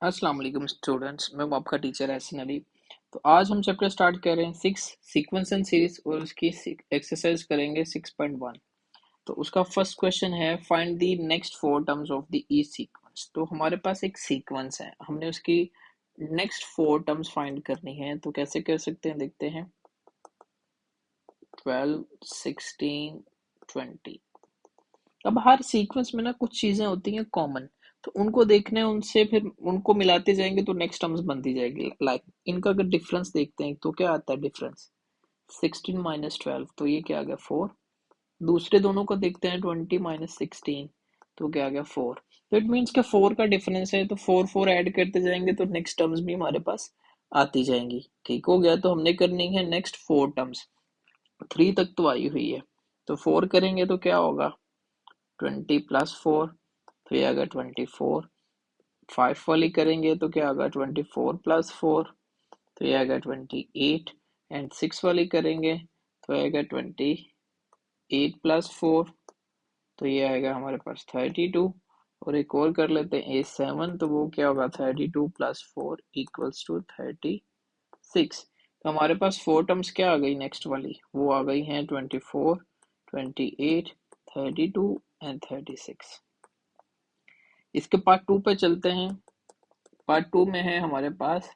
अस्सलाम वालेकुम स्टूडेंट्स, मैं हूं आपका टीचर एहसन अली। तो आज हम चैप्टर स्टार्ट कर रहे हैं 6 सीक्वेंस एंड सीरीज और उसकी एक्सरसाइज करेंगे 6.1। तो उसका फर्स्ट क्वेश्चन है find the next four terms of the each sequence. तो हमारे पास एक सीक्वेंस है, हमने उसकी नेक्स्ट फोर टर्म्स फाइंड करनी है। तो कैसे कर सकते हैं देखते हैं। 12, 16, 20। अब हर सीक्वेंस में ना कुछ चीजें होती हैं कॉमन, तो उनको देखने हैं, उनसे फिर उनको मिलाते जाएंगे तो नेक्स्ट टर्म्स बनती जाएगी। लाइक इनका अगर डिफरेंस देखते हैं तो क्या आता है डिफरेंस, 16 माइनस 12, तो ये क्या आ गया 4। दूसरे दोनों को देखते हैं, 20 माइनस 16, तो क्या आ गया 4। तो इट मीन्स के 4 का डिफरेंस है, तो 4 4 ऐड करते जाएंगे तो नेक्स्ट टर्म्स भी हमारे पास आती जाएंगी। ठीक हो गया। तो हमने करनी है नेक्स्ट फोर टर्म्स। 3 तक तो आई हुई है, तो 4 करेंगे तो क्या होगा 20 प्लस 4, तो ये आ गया 24। 5 वाली करेंगे तो क्या आएगा 24 प्लस 4, तो ये आएगा 28। एंड 6 वाली करेंगे तो आएगा 28 प्लस 4, तो ये आएगा हमारे पास 32। और एक और कर लेते हैं A7, तो वो क्या होगा 32 प्लस 4 इक्वल्स टू 36। तो हमारे पास फोर टर्म्स क्या आ गई नेक्स्ट वाली, वो आ गई हैं 24, 28, 32 एंड 36। इसके पार्ट टू पे चलते हैं। पार्ट टू में है हमारे पास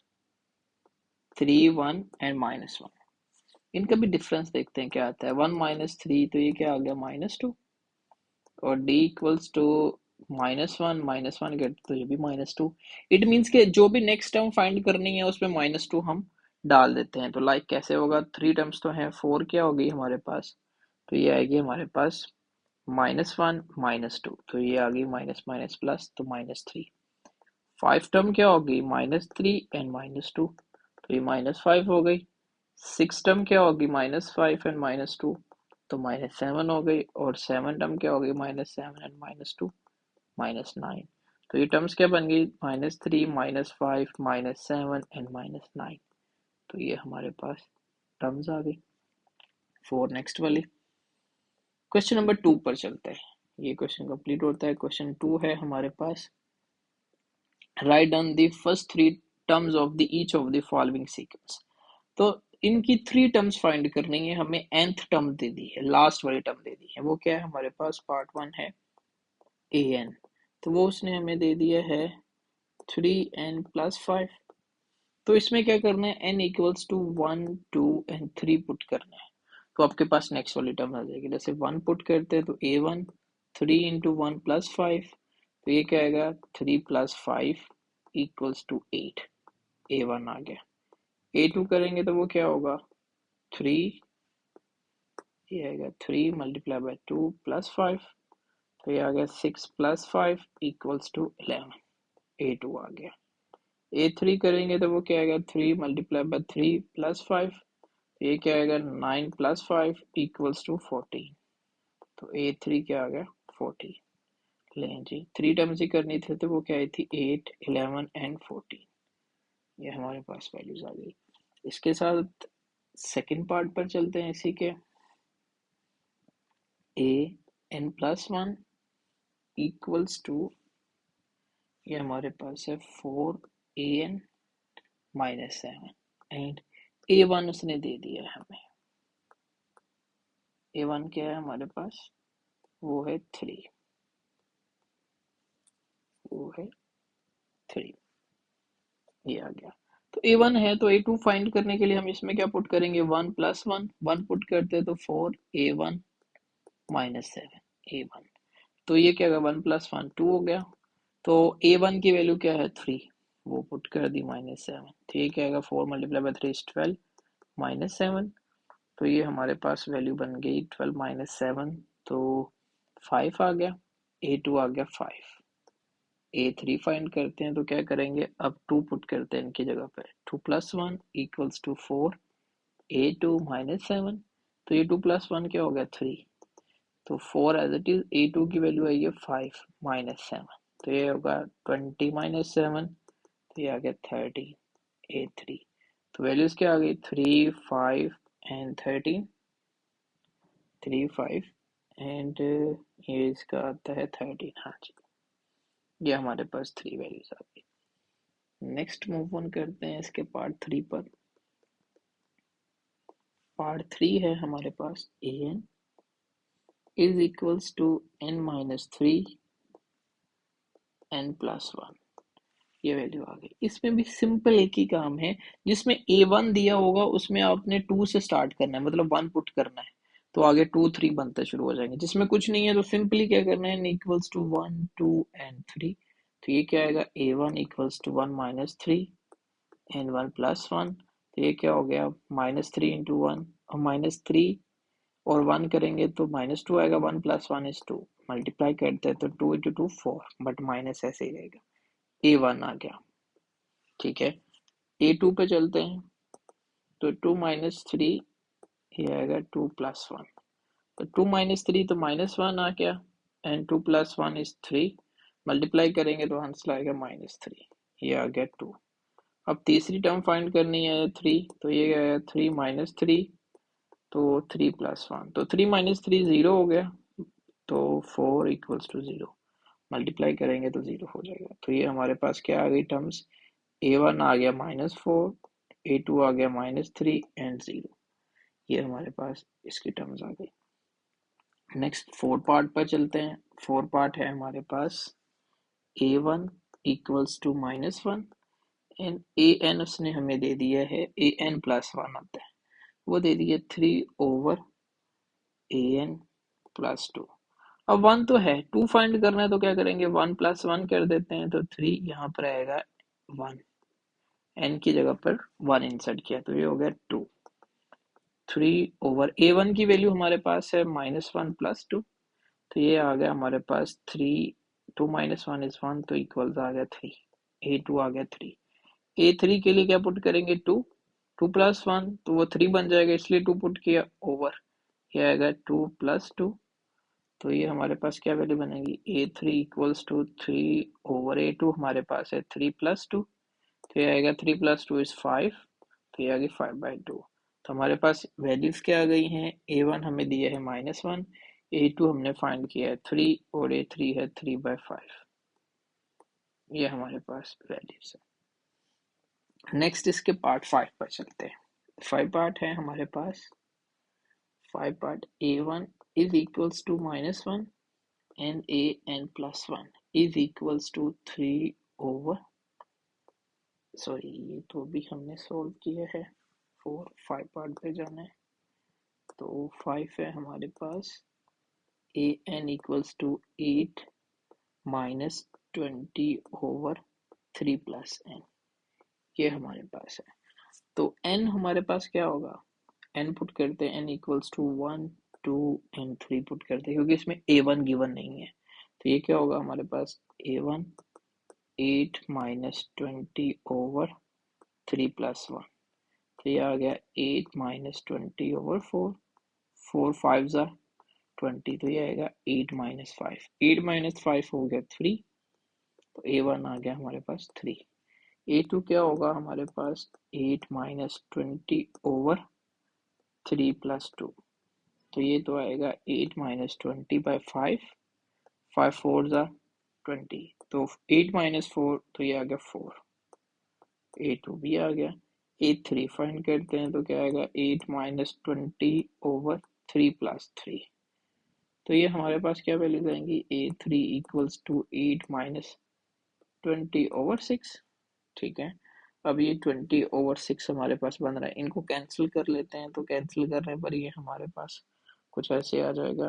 3, 1 एंड -1। इनका भी डिफरेंस देखते हैं क्या आता है। 1 माइनस 3, तो ये क्या आ गया -2। और d इक्वल्स टू -1 -1 गेट, तो ये भी -2। इट मीन्स के जो भी नेक्स्ट टर्म फाइंड करनी है उसमें -2 हम डाल देते हैं। तो लाइक कैसे होगा, 3 टर्म्स तो हैं, 4 क्या होगी हमारे पास, तो ये आएगी हमारे पास -1 -2, तो ये आ गई माइनस माइनस प्लस, तो -3। 5 टर्म क्या होगी -3 एंड -2, तो ये -5 हो गई। 6 टर्म क्या होगी -5 एंड -2, तो -7 हो गई। और 7 टर्म क्या होगी -7 एंड -2, -9। तो ये टर्म्स क्या बन गई -3 -5 -7 एंड -9। तो ये हमारे पास टर्म्स आ गई फोर। नेक्स्ट वाली क्वेश्चन नंबर 2 पर चलते हैं। ये क्वेश्चन कंप्लीट होता है। क्वेश्चन 2 है हमारे पास, write down the first three terms of the each of the following sequence. तो इनकी 3 टर्म्स फाइंड करनी है हमें। nth टर्म दे दी है, लास्ट वाली टर्म दे दी है, वो क्या है हमारे पास पार्ट 1 है an। तो वो उसने हमें दे दिया है 3n प्लस 5। तो इसमें क्या करना है, n equals to 1 2 and 3 put करना है। तो आपके पास नेक्स्ट वाली टर्म आ जाएगी। जैसे 1 पुट करते हैं तो a1, 3 इंटू 1 प्लस 5, तो ये क्या आएगा 3 प्लस 5 इक्वल्स टू 8। a1 आ गया। a2 करेंगे तो वो क्या होगा 3, ये आएगा 3 मल्टीप्लाई बाय 2 प्लस 5, तो ये आ गया 6 प्लस 5 इक्वल्स टू 11। a2 आ गया। a3 करेंगे तो वो क्या आएगा 3 मल्टीप्लाई बाय 3 प्लस 5, तो ये क्या आएगा 9 प्लस 5 इक्वल्स टू 14। तो a3 क्या आ गया 14। लें जी 3 टर्म्स ही करनी थी, तो वो क्या आई थी 8, 11 एंड 14। ये हमारे पास वैल्यूज आ गई। इसके साथ सेकंड पार्ट पर चलते हैं इसी के। a n plus 1 equals to, ये हमारे पास है 4an माइनस 7। एंड a1 उसने दे दिया है हमें। a1 क्या है हमारे पास, वो है 3, वो है 3। ये आ गया। तो a1 है, तो a2 फाइंड करने के लिए हम इसमें क्या पुट करेंगे 1 प्लस 1, 1 पुट करते हैं तो 4 a1 माइनस 7 a1। तो ये क्या होगा 1 प्लस 1 2 हो गया। तो a1 की वैल्यू क्या है 3, वो पुट कर दी -7। तो ये क्या आएगा 4 मल्टीप्लाई बाय 3 इज 12 -7। तो ये हमारे पास वैल्यू बन गई 12 -7, तो 5 आ गया। a2 आ गया 5। a3 फाइंड करते हैं तो क्या करेंगे, अब 2 पुट करते हैं इनकी जगह पे। 2 प्लस 1 इक्वल्स टू 4 a2 -7। तो ये 2 प्लस 1 क्या हो गया 3। तो 4 एज इट इज, a2 की वैल्यू आई है 5 -7, तो ये होगा 20 -7, तो ये आ गया 13 a3। तो वैल्यूज क्या आ गई 3 5 एंड 13, 3 5 एंड ये इसका आता है 13। हाँ जी, ये हमारे पास 3 वैल्यूज आ गई। नेक्स्ट मूव ऑन करते हैं इसके पार्ट 3 पर। पार्ट 3 है हमारे पास A n is equals to n minus 3 n plus 1, ये वैल्यू आ गई। इसमें भी सिंपल एक ही काम है, जिसमें A1 दिया होगा उसमें आपने 2 से स्टार्ट करना है, मतलब 1 पुट करना है, तो आगे 2 3 बनते शुरू हो जाएंगे। जिसमें कुछ नहीं है तो सिंपली क्या करना है, n इक्वल्स टू 1 2 एंड 3, तो ये क्या आएगा, A1 equals to 1 minus 3 and 1 plus 1, तो ये क्या हो गया, माइनस 3 इंटू 1 और माइनस 3 और 1 करेंगे तो माइनस 2 आएगा, 1 प्लस 1 इज 2, मल्टीप्लाई करते हैं तो 2 इंटू 2 4, बट माइनस ऐसे ही रहेगा, A1 आ गया। ठीक है, A2 पे चलते हैं, तो 2 माइनस 3, ये आएगा 2 प्लस 1, तो 2 माइनस 3 तो माइनस 1 आ गया, एंड 2 प्लस 1 इज 3, मल्टीप्लाई करेंगे तो आंसर आएगा माइनस 3, ये आ गया 2। अब तीसरी टर्म फाइंड करनी है 3, तो ये आया 3 माइनस 3, तो 3 प्लस 1, तो 3 माइनस 3 0 हो गया, तो 4 इक्वल्स टू 0, मल्टीप्लाई करेंगे तो 0 हो जाएगा। तो ये हमारे पास क्या आ गई टर्म्स, A1 आ गया -4, A2 आ गया -3 एंड 0, ये हमारे पास इसकी टर्म्स आ गई। नेक्स्ट 4 पार्ट पर चलते हैं। 4 पार्ट है हमारे पास A1 equals to -1 and AN उसने हमें दे दिया है, AN प्लस 1 आता है, वो दे दिया 3 ओवर AN प्लस 2। अब 1 तो है, 2 फाइंड करना है तो क्या करेंगे, 1 प्लस 1 कर देते हैं, तो 3 यहाँ पर आएगा 1, n की जगह पर 1 इंसर्ट किया तो ये हो गया 2। 3 ओवर A1 की वैल्यू हमारे पास है -1 प्लस 2, तो ये आ गया हमारे पास 3, 2 माइनस 1 इज 1, तो इक्वल्स आ गया 3, A2 आ गया 3। A3 के लिए क्या पुट करेंगे, 2, 2 प्लस 1 तो वो 3 बन जाएगा, इसलिए 2 पुट किया, ओवर ये आएगा 2 प्लस 2, तो ये हमारे पास क्या वैल्यू बनेगी, A3 equals to 3 over A2, हमारे पास है 3 प्लस 2, तो ये आएगा 3 प्लस 2 इज 5, तो ये आ गई 5/2। तो हमारे पास वैल्यूज क्या आ गई हैं, A1 हमें दिया है -1, A2 हमने फाइंड किया है 3 और A3 है 3/5, ये हमारे पास वैल्यूज है। नेक्स्ट इसके पार्ट 5 पर चलते हैं। 5 पार्ट है हमारे पास। 5 part A1 is equals to -1 and AN plus 1 is equals to 3 over, sorry ये तो भी हमने सोल्व किया है, 5 पार्ट पे जाना है, तो 5 है हमारे पास, AN equals to 8 minus 20 over 3 plus n, ये हमारे पास है। तो n हमारे पास क्या होगा, n पुट करते हैं, n equals to 1 2 and 3 put करते हैं, क्योंकि इसमें A1 गिवन नहीं है, तो ये क्या होगा हमारे पास, A1 8 माइनस 20 ओवर 3 प्लस 1, तो ये आ गया 8 माइनस 20 ओवर 4, 4 5 20, तो ये आएगा 8 माइनस 5, 8 माइनस 5 हो गया 3, तो A1 आ गया हमारे पास 3। A2 क्या होगा हमारे पास, 8 माइनस 20 ओवर 3 प्लस 2, तो ये तो आएगा 8 माइनस 20/5, 5 4 20, तो 8 माइनस 4, तो ये आ गया 4, A2 भी आ गया। A3 फाइंड करते हैं तो क्या आएगा, 8 माइनस 20 ओवर 3 प्लस 3, तो ये हमारे पास क्या वैल्यूज आएंगी, A3 equals to 8 minus 20 over 6। ठीक है, अब ये 20 ओवर 6 हमारे पास बन रहा है, इनको कैंसिल कर लेते हैं, तो कैंसिल करने पर ये हमारे पास कुछ ऐसे आ जाएगा,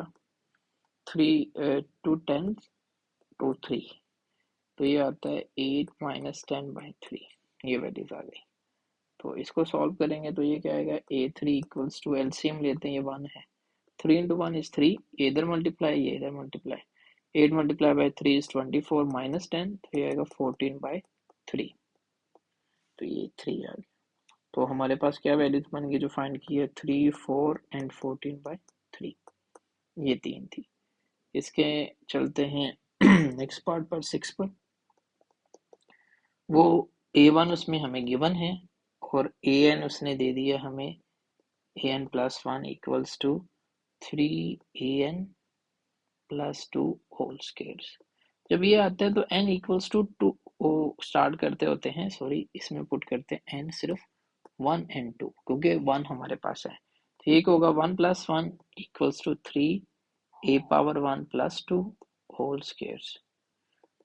3 2 10 2 3, तो ये आता है 8 माइनस 10/3, ये वैल्यूज आ गई। तो इसको सॉल्व करेंगे तो ये क्या आएगा, A3 इक्वल्स टू, एलसीएम लेते हैं, ये 1 है, 3 इंटू 1 इज 3, ये इधर मल्टीप्लाई ये इधर multiply, 8 multiply by 3 is 24 minus 10, तो ये आएगा 14/3, तो ये 3 आ गया। तो हमारे पास क्या वैल्यूज बन गई जो फाइंड की है, 3 4 एंड 14/3, ये 3 थी। इसके चलते हैं नेक्स्ट पार्ट पर 6 पर। वो A1 उसमें हमें गिवन है और AN उसने दे दिया हमें, AN plus 1 equals to 3AN plus 2 whole square. जब ये आता है तो n इक्वल्स टू 2 वो स्टार्ट करते होते हैं, सॉरी इसमें पुट करते हैं n सिर्फ 1 and 2 क्योंकि 1 हमारे पास है। तो एक होगा 1 + 1 = 3 a⁻1 + 2 होल स्क्वायर।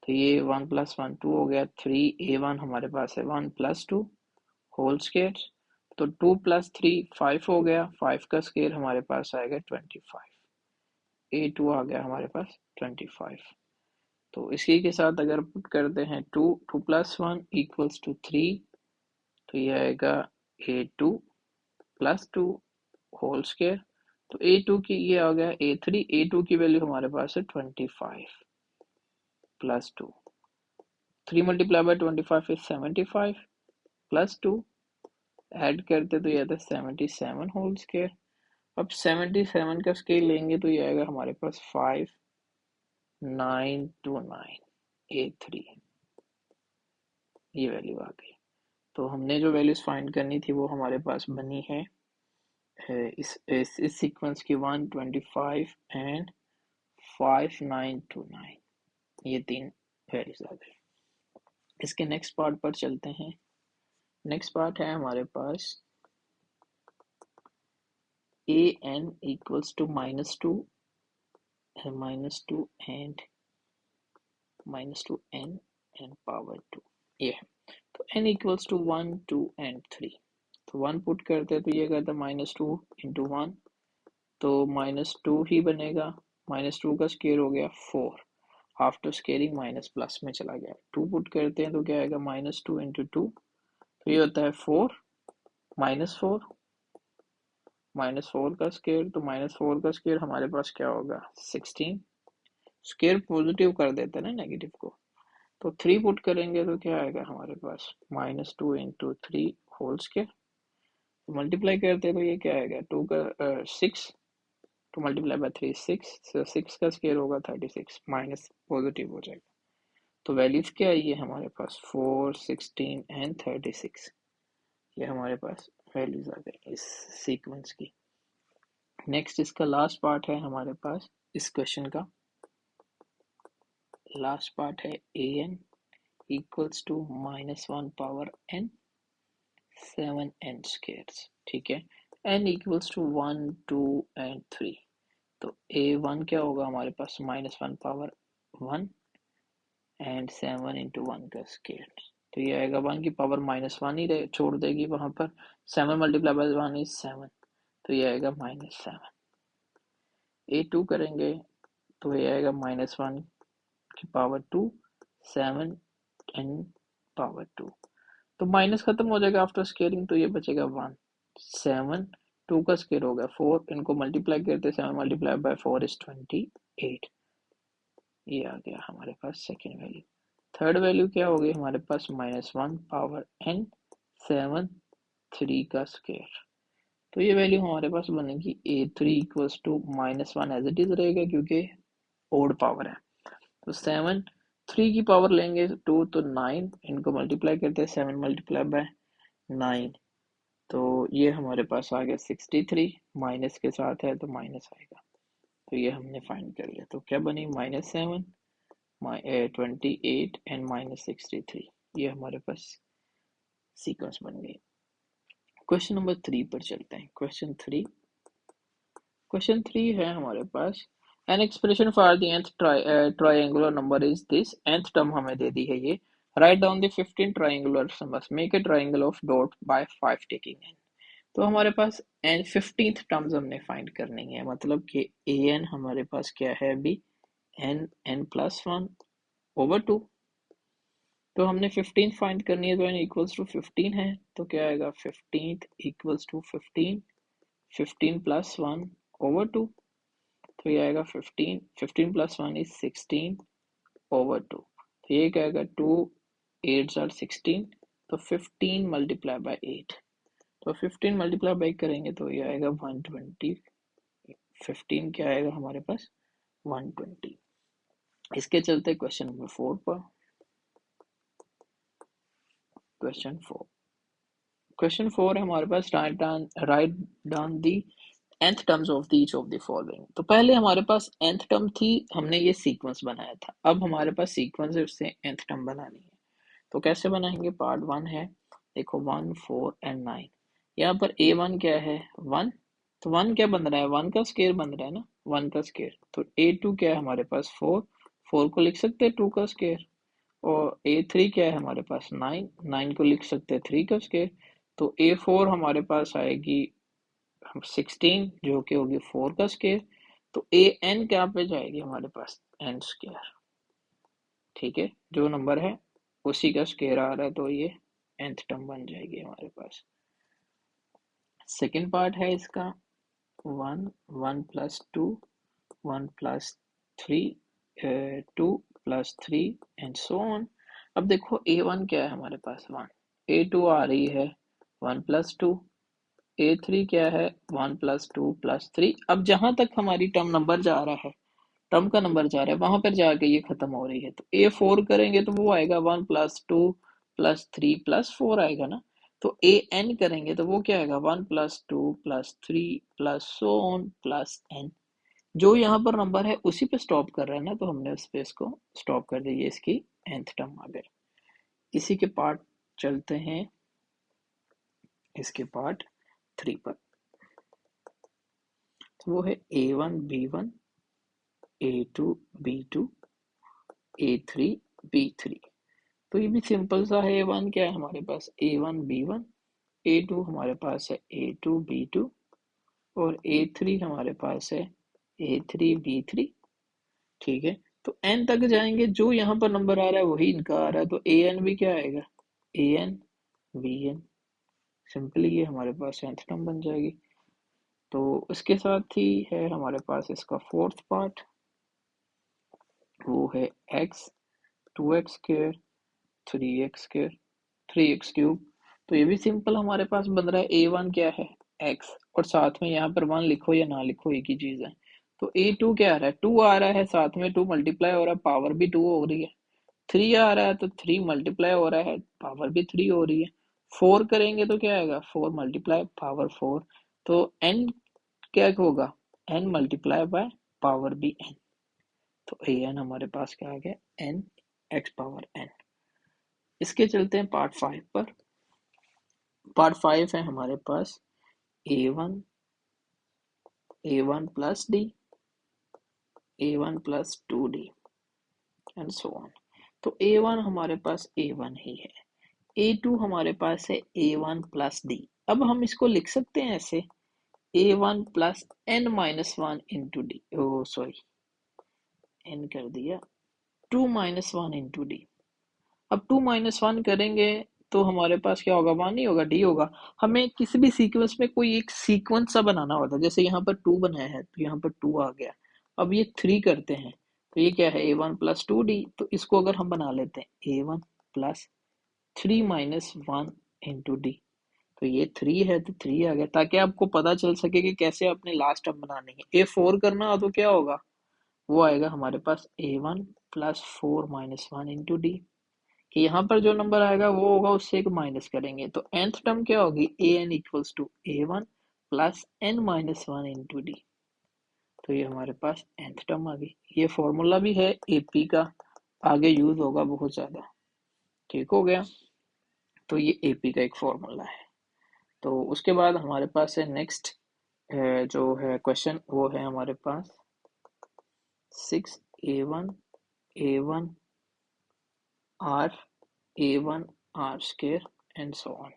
तो ये 1 + 1 2 हो गया, 3a1 हमारे पास है 1 + 2 होल स्क्वायर। तो 2 + 3 5 हो गया, 5 का स्क्वायर हमारे पास आएगा 25, a2 आ गया हमारे पास 25। तो इसी के साथ अगर पुट करते हैं 2 + 1 = 3, तो ये आएगा a2 + 2 होल स्क्वायर। तो a2 की ये आ गया a3, a2 की वैल्यू हमारे पास है 25 + 2, 3 × 25 is 75 + 2 ऐड करते तो ये आता है 77 होल स्क्वायर। अब 77 का स्केल लेंगे तो ये आएगा हमारे पास 5929 a3, ये वैल्यू आ गई। तो हमने जो वैल्यूज फाइंड करनी थी वो हमारे पास बनी है इस सीक्वेंस की 125 एंड 5929, ये 3 वैल्यूज आ गई। इसके नेक्स्ट पार्ट पर चलते हैं। नेक्स्ट पार्ट है हमारे पास an = -2 and -2n and power 2, ये है। तो n = 1 2 and 3, तो 1 पुट करते हैं तो ये कहता है -2 × 1, तो -2 ही बनेगा। -2 का स्क्वायर हो गया 4, आफ्टर स्केयरिंग माइनस प्लस में चला गया। 2 पुट करते हैं तो क्या आएगा -2 × 2, तो ये होता है 4 -4 -4 का स्क्वायर, तो -4 का स्क्वायर हमारे पास क्या होगा 16, स्क्वायर पॉजिटिव कर देते हैं ना नेगेटिव को। तो 3 पुट करेंगे तो क्या आएगा हमारे पास -2 × 3 होल स्क्वायर, मल्टीप्लाई करते हैं तो ये क्या आएगा 2 का 6, तो मल्टीप्लाई बाय 3 6, 6 का स्क्वायर होगा 36, माइनस पॉजिटिव हो जाएगा। तो वैल्यूज क्या आई है हमारे पास 4 16 एंड 36, ये हमारे पास वैल्यूज आ गई इस सीक्वेंस की। नेक्स्ट इसका लास्ट पार्ट है हमारे पास, इस क्वेश्चन का लास्ट पार्ट है an = -1 power n 7n squares, ठीक है। n = 1 2 and 3, तो a1 क्या होगा हमारे पास -1 power 1 एंड 7 × 1 का स्क्वायर, तो ये आएगा 1 की पावर -1 ही छोड़ देगी वहां पर, 7 × 1 is 7, तो ये आएगा -7। a2 करेंगे तो ये आएगा -1 की पावर 2 7 n पावर 2, तो माइनस खत्म हो जाएगा आफ्टर स्केयरिंग, तो ये बचेगा 1 7, 2 का स्केयर हो गया 4, इनको मल्टीप्लाई करते 7 × 4 is 28, ये आ गया हमारे पास सेकेंड वैल्यू। थर्ड वैल्यू क्या हो गई हमारे पास -1 पावर n 7 3 का स्केयर, तो ये वैल्यू हमारे पास बनेगी a3 = -1 एज इट इज रहेगा क्योंकि ओड पावर है। तो 7 3 की पावर लेंगे 2, तो 9, इनको मल्टीप्लाई करते हैं 7 × 9, तो ये हमारे पास आ गया 63, माइनस के साथ है तो माइनस आएगा, तो ये हमने फाइंड कर लिया। तो क्या बनी -7 28 एंड -63, ये हमारे पास सीक्वेंस बन गई। क्वेश्चन नंबर 3 पर चलते हैं। क्वेश्चन 3 है हमारे पास, an expression for the nth triangular number is this, nth term हमें दे दी है ये, write down the 15 triangular numbers, make a triangle of dot by 5 taking n। तो हमारे पास एन 15th टर्म्स हमने फाइंड करनी है, मतलब कि an हमारे पास क्या है अभी n+1 over 2, तो हमने 15th फाइंड करनी है, तो n = 15 है, तो क्या आएगा 15th = 15 15 + 1 over 2, तो ये आएगा 15 15 + 1 is 16 over 2, तो ये क्या आएगा 2 8s are 16, तो 15 × 8, तो 15 × करेंगे तो ये आएगा 120, 15 क्या आएगा हमारे पास 120। इसके चलते क्वेश्चन नंबर 4 पर। क्वेश्चन 4 है हमारे पास, write down the nth terms of each of the following. तो पहले हमारे पास nth टर्म थी, हमने ये सीक्वेंस बनाया था, अब हमारे पास सीक्वेंस है उससे nth टर्म बनानी है। तो कैसे बनाएंगे? पार्ट 1 है, देखो 1 4 एंड 9। यहाँ पर A1 क्या है? 1। तो 1 क्या बन रहा है? 1 का स्क्वायर बन रहा है ना, 1 का स्क्वायर। तो A2 क्या है हमारे पास? 4। 4 को लिख सकते हैं 2 का स्क्वायर। और A3 क्या है हमारे पास? 9। 9 को लिख सकते हैं 3 का स्क्वायर। तो A4 हमारे पास आएगी 16, जो कि होगी 4 का स्क्वायर। तो AN क्या पे जाएगी हमारे पास? n square. ठीक है, जो नंबर है उसी का स्क्वायर आ रहा है, तो ये nth टर्म बन जाएगी हमारे पास। सेकेंड पार्ट है इसका 1 1 plus 2 1 plus 3 2 plus 3 and so on. अब देखो A1 क्या है हमारे पास? 1। A2 आ रही है 1 प्लस 2। A3 क्या है? 1 प्लस 2 प्लस 3। अब जहां तक हमारी टर्म नंबर जा रहा है, टर्म का नंबर जा रहा है, वहां पर जाके ये खत्म हो रही है। तो A4 करेंगे तो वो आएगा 1 प्लस 2 प्लस 3 प्लस 4 आएगा ना। तो AN करेंगे तो वो क्या आएगा? 1 plus 2 plus 3 plus so on plus n। जो यहाँ पर नंबर है उसी पे स्टॉप कर रहा है ना, तो हमने उस पे इसको स्टॉप कर दिया, इसकी nth टर्म आ गई। इसी के पार्ट चलते हैं इसके पार्ट 3 पर। तो वो है A1 B1 A2 B2 A3 B3। तो ये भी सिंपल सा है। A1 क्या है हमारे पास? A1 B1। A2 हमारे पास है A2 B2। और A3 हमारे पास है A3 B3। ठीक है, तो n तक जाएंगे, जो यहाँ पर नंबर आ रहा है वही इनका आ रहा है। तो AN भी क्या आएगा? AN BN। सिंपली ये हमारे पास nth टर्म बन जाएगी। तो इसके साथ ही है हमारे पास इसका फोर्थ पार्ट, वो है x 2x square 3x square 3x cube. तो ये भी सिंपल हमारे पास बन रहा है। A1 क्या है? x, और साथ में यहाँ पर 1 लिखो या ना लिखो एक ही चीज है। तो A2 क्या आ रहा है? 2 आ रहा है, साथ में 2 मल्टीप्लाई हो रहा है, पावर भी 2 हो रही है। 3 आ रहा है तो 3 मल्टीप्लाई हो रहा है, पावर भी 3 हो रही है। 4 करेंगे तो क्या आएगा? 4 मल्टीप्लाई पावर 4। तो n क्या होगा? n मल्टीप्लाई बाय पावर भी n। तो an हमारे पास क्या आ गया? n x power n। इसके चलते हैं पार्ट 5 पर। पार्ट 5 है हमारे पास A1 A1 plus D A1 plus 2D and so on. तो A1 हमारे पास A1 ही है। A2 हमारे पास है A1 प्लस D। अब हम इसको लिख सकते हैं ऐसे, A1 plus n minus 1 into D, oh sorry n कर दिया, 2 माइनस 1 इंटू डी। अब 2 माइनस 1 करेंगे तो हमारे पास क्या होगा? 1 ही होगा, डी होगा। हमें किसी भी सीक्वेंस में कोई एक सीक्वेंस सा बनाना होता है। जैसे यहाँ पर 2 बनाया है तो यहाँ पर 2 आ गया। अब ये 3 करते हैं तो ये क्या है? A1 plus 2D। तो इसको अगर हम बना लेते हैं A1 plus 3 minus 1 into D. तो ये 3 है तो 3 आ गया, ताकि आपको पता चल सके कि कैसे अपने लास्ट टर्म बनानी है। A4 करना हो तो क्या होगा? वो आएगा हमारे पास A1 plus 4 minus 1 into D. कि यहाँ पर जो नंबर आएगा वो होगा, उससे एक माइनस करेंगे तो nth टर्म क्या होगी? an equals to A1 plus n minus 1 into D. तो ये हमारे पास nth टर्म आ गई। ये फॉर्मूला भी है AP का, आगे यूज होगा बहुत ज्यादा। ठीक हो गया, तो ये AP का एक फॉर्मूला है। तो उसके बाद हमारे पास है नेक्स्ट जो है क्वेश्चन, वो है हमारे पास 6A1 A1 R A1 R square and so on.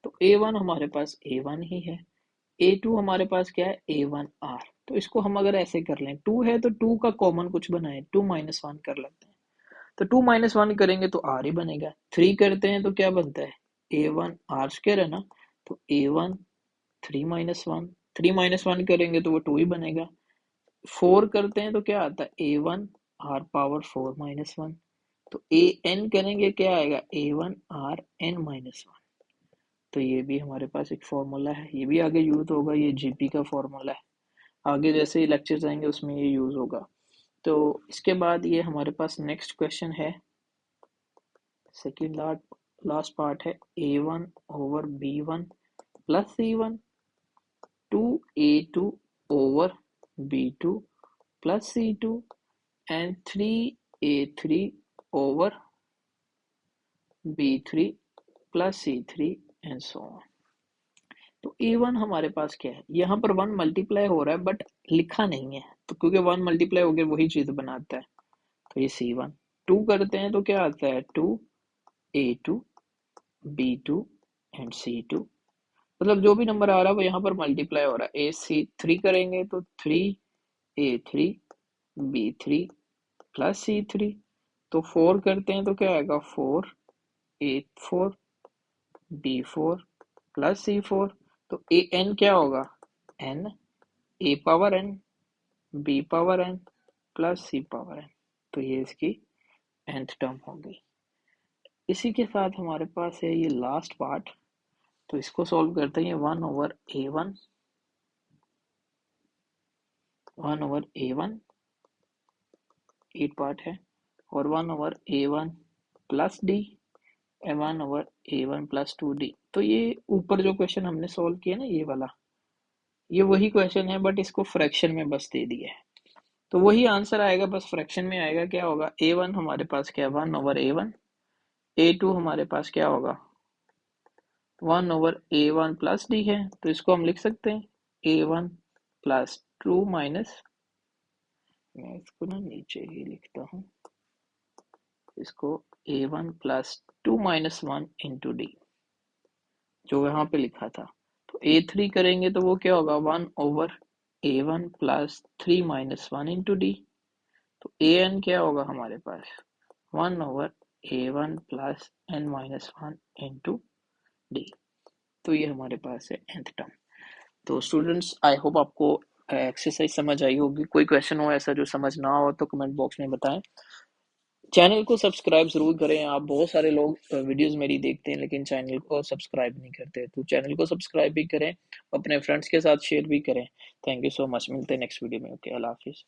तो A1 हमारे पास A1 ही है। A2 हमारे पास क्या है? A1 R। तो इसको हम अगर ऐसे कर लें, 2 है तो 2 का कॉमन कुछ बनाए, 2 माइनस 1 कर लेते हैं। तो 2 माइनस 1 करेंगे तो R ही बनेगा। 3 करते हैं तो क्या बनता है? A1 R स्क्वायर है ना। तो A1 3 माइनस 1, 3 माइनस 1 करेंगे तो वो 2 ही बनेगा। 4 करते हैं तो क्या आता है? A1 R power 4 minus 1। तो AN करेंगे क्या आएगा? A1 R N minus 1। तो ये भी हमारे पास एक फॉर्मूला है, ये भी आगे यूज होगा। ये जीपी का फॉर्मूला है, आगे जैसे ही लेक्चर्स आएंगे उसमें ये यूज होगा। तो इसके बाद ये हमारे पास नेक्स्ट क्वेश्चन है, सेकेंड लास्ट पार्ट है A1 over B1 plus C1 2A2 over B2 plus C2 and 3A3 over B3 plus C3 and so on. तो A1 हमारे पास क्या है, यहाँ पर 1 मल्टीप्लाई हो रहा है बट लिखा नहीं है, तो क्योंकि 1 मल्टीप्लाई हो गया वही चीज बनाता है, तो ये C1। 2 करते हैं तो क्या आता है, 2 A2 B2 एंड C2, मतलब जो भी नंबर आ रहा है वो यहाँ पर मल्टीप्लाई हो रहा है। AC3 करेंगे तो 3A3 B3 प्लस C3, तो 4 करते हैं तो क्या आएगा, 4A4 B4 प्लस C4, तो AN क्या होगा, N A power N B power N plus C power N, तो ये इसकी nth टर्म होगी। इसी के साथ हमारे पास है ये लास्ट पार्ट, तो इसको सॉल्व करते हैं। 1/A1 1/A1 8 पार्ट है, और 1/A1 plus D 1/A1 plus 2D। तो ये ऊपर जो क्वेश्चन हमने सॉल्व किया ना, ये वाला, ये वही क्वेश्चन है बट इसको फ्रैक्शन में बस दे दिया है, तो वही आंसर आएगा, बस फ्रैक्शन में आएगा। क्या होगा, A1 हमारे पास क्या है, 1/A1, A2 हमारे पास क्या होगा, 1/A1 प्लस डी है, तो इसको हम लिख सकते हैं A1 प्लस 2 माइनस, मैं इसको ना नीचे ही लिखता हूँ, इसको A1 plus 2 minus 1 into D, जो यहाँ पे लिखा था। तो A3 करेंगे तो वो क्या होगा, 1/A1 plus 3 minus 1 into D, तो AN क्या होगा हमारे पास, 1/A1 plus n minus 1 into D, तो ये हमारे पास है nth टर्म। तो स्टूडेंट्स, आई होप आपको एक्सरसाइज समझ आई होगी। कोई क्वेश्चन हो ऐसा जो समझ ना हो तो कमेंट बॉक्स में बताएं। चैनल को सब्सक्राइब जरूर करें। आप बहुत सारे लोग वीडियोस मेरी देखते हैं लेकिन चैनल को सब्सक्राइब नहीं करते, तो चैनल को सब्सक्राइब भी करें, अपने फ्रेंड्स के साथ शेयर भी करें। थैंक यू सो मच, मिलते हैं नेक्स्ट वीडियो में। ओके, अल्लाह हाफिज़।